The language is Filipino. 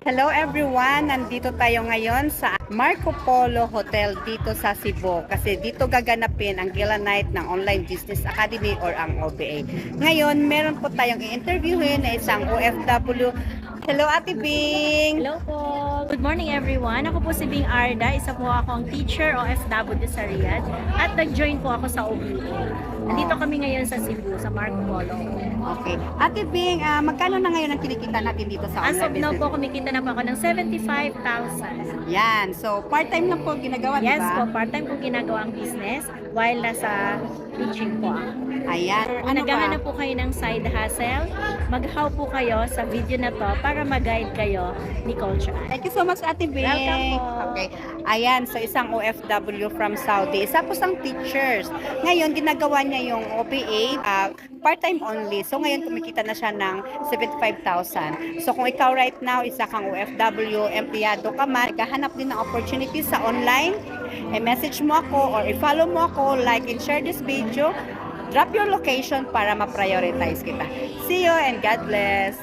Hello everyone! Nandito tayo ngayon sa Marco Polo Hotel dito sa Cebu kasi dito gaganapin ang Gala Night ng Online Business Academy or ang OBA. Ngayon, meron po tayong i-interviewin na isang OFW. Hello Ate Bing! Hello po! Good morning everyone! Ako po si Bing Arda. Isa po akong teacher OFW sa Riyadh at nag-join po ako sa OBA. Nandito kami ngayon sa Cebu, sa Marco Polo. Okay. Ate Bing, magkano na ngayon ang kinikita natin dito sa As of online now business? po, kumikita na po ako ng 75,000. Yan. So, part-time lang po ginagawa, Yes diba? po, part-time po ginagawa ang business while nasa teaching po ako. Ayan. Kung naghahanap po kayo ng side hustle, mag-how po kayo sa video na to para mag-guide kayo ni Coach Ann. Thank you so much, Ate Bing. Welcome po. Okay. Ayan, so isang OFW from Saudi. Isa po sang teachers. Ngayon, ginagawa niya yung OPA, part-time only. So, ngayon, kumikita na siya ng 75,000. So, kung ikaw right now, isa kang OFW, empleyado ka man, naghahanap din ng opportunity sa online, message mo ako or i-follow mo ako, like and share this video, drop your location para ma-prioritize kita. See you and God bless!